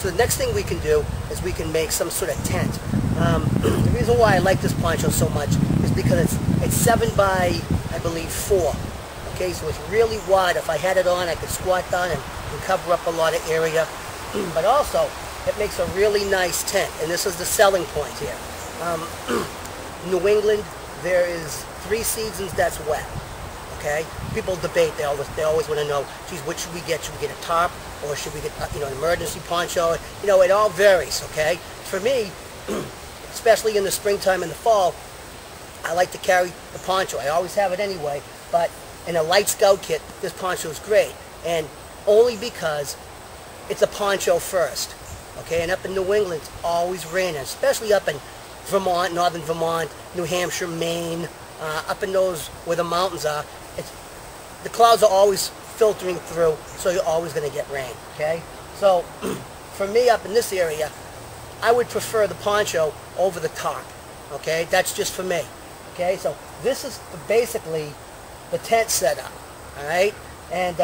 So the next thing we can do is we can make some sort of tent. The reason why I like this poncho so much is because it's 7 by, I believe, 4. Okay, so it's really wide. If I had it on, I could squat down and cover up a lot of area. But also, it makes a really nice tent, and this is the selling point here. New England, there is 3 seasons that's wet. Okay, people debate. They always want to know, geez, what should we get? Should we get a tarp, or should we get an emergency poncho? It all varies. Okay, for me, especially in the springtime and the fall, I like to carry the poncho. I always have it anyway, but in a light scout kit, this poncho is great, and only because it's a poncho first. Okay, and up in New England, it's always raining, especially up in Vermont, northern Vermont, New Hampshire, Maine, up in those where the mountains are. The clouds are always filtering through, so you're always going to get rain. Okay, so for me up in this area, I would prefer the poncho over the tarp. Okay, that's just for me. Okay, so this is basically the tent setup. All right, and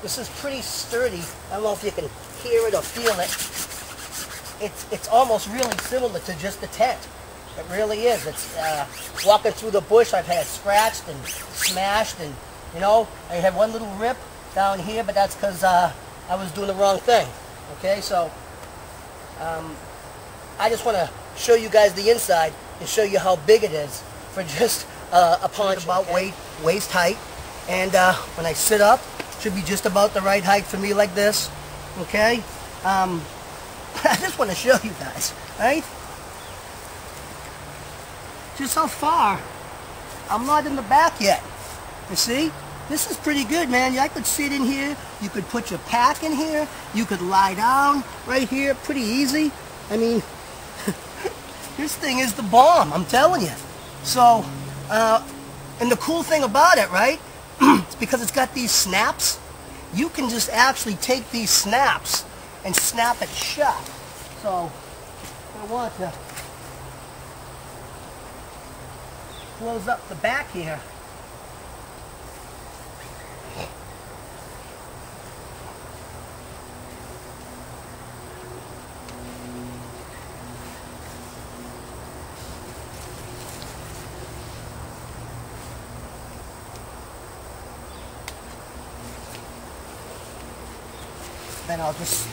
this is pretty sturdy. I don't know if you can hear it or feel it. It's almost really similar to just the tent. It really is. It's walking through the bush, I've had scratched and smashed, and I had one little rip down here, but that's because I was doing the wrong thing. Okay, so I just want to show you guys the inside and show you how big it is for just a poncho. About waist height, and when I sit up, it should be just about the right height for me, like this. Okay, I just want to show you guys, right? Just how far I'm not in the back yet. You see? This is pretty good, man. I could sit in here. You could put your pack in here. You could lie down right here. Pretty easy. I mean, this thing is the bomb, I'm telling you. So, and the cool thing about it, right? It's because it's got these snaps. You can just actually take these snaps and snap it shut. So, I want to close up the back here. Then I'll just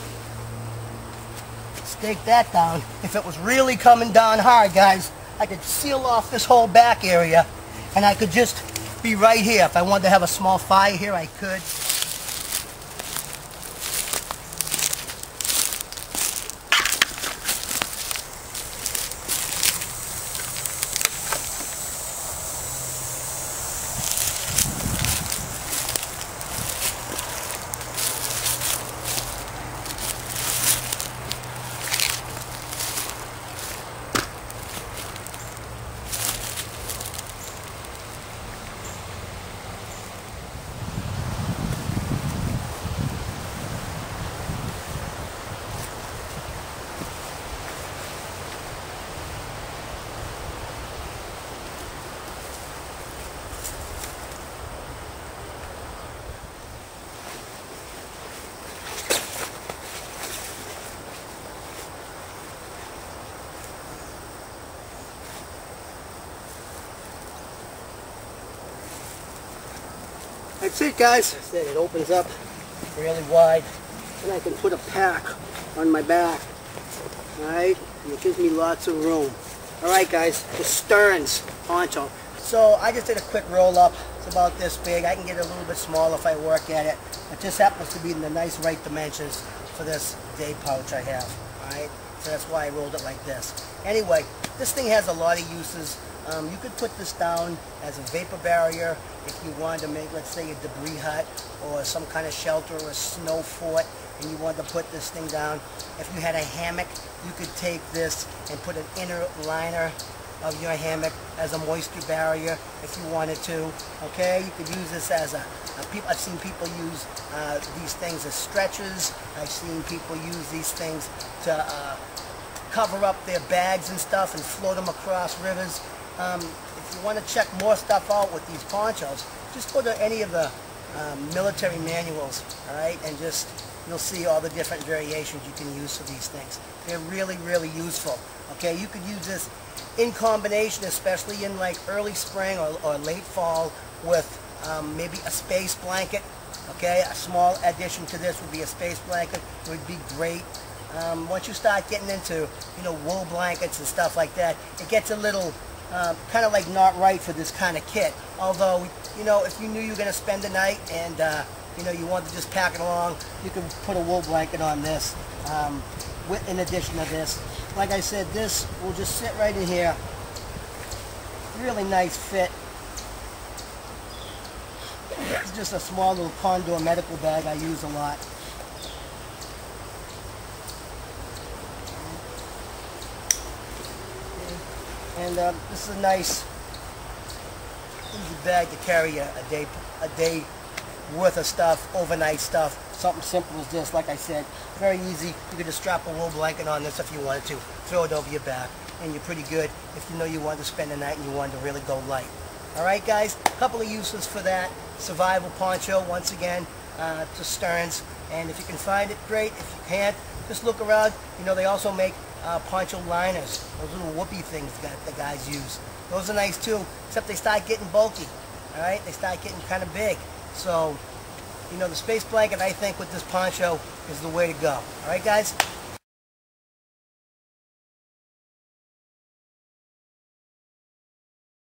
stake that down. If it was really coming down hard, guys, I could seal off this whole back area, and I could just be right here. If I wanted to have a small fire here, I could. That's it, guys. That's it. It opens up really wide, and I can put a pack on my back. Alright, and it gives me lots of room. Alright, guys, the Stearns poncho. So I just did a quick roll up. It's about this big. I can get it a little bit smaller if I work at it. It just happens to be in the nice right dimensions for this day pouch I have. Alright, so that's why I rolled it like this. Anyway, this thing has a lot of uses. You could put this down as a vapor barrier if you wanted to make, let's say, a debris hut or some kind of shelter or a snow fort, and you wanted to put this thing down. If you had a hammock, you could take this and put an inner liner of your hammock as a moisture barrier if you wanted to. Okay, you could use this as I've seen people use these things as stretchers. I've seen people use these things to cover up their bags and stuff and float them across rivers. If you want to check more stuff out with these ponchos, just go to any of the military manuals, all right, and just you'll see all the different variations you can use for these things. They're really, really useful. Okay, you could use this in combination, especially in like early spring or late fall, with maybe a space blanket. Okay, a small addition to this would be a space blanket. It would be great. Once you start getting into, wool blankets and stuff like that, it gets a little kind of like not right for this kind of kit. Although, if you knew you were going to spend the night and, you want to just pack it along, you can put a wool blanket on this in addition to this. Like I said, this will just sit right in here. Really nice fit. It's just a small little Condor medical bag I use a lot. And this is a nice, easy bag to carry a day worth of stuff, overnight stuff. Something simple as this, like I said, very easy. You could just strap a wool blanket on this if you wanted to. Throw it over your back, and you're pretty good if you wanted to spend the night and you wanted to really go light. All right, guys, a couple of uses for that survival poncho. Once again, to Stearns, and if you can find it, great. If you can't, just look around. They also make poncho liners, those little whoopee things that the guys use. Those are nice too, except they start getting bulky. All right, they start getting kind of big. So, the space blanket, I think, with this poncho is the way to go. All right, guys.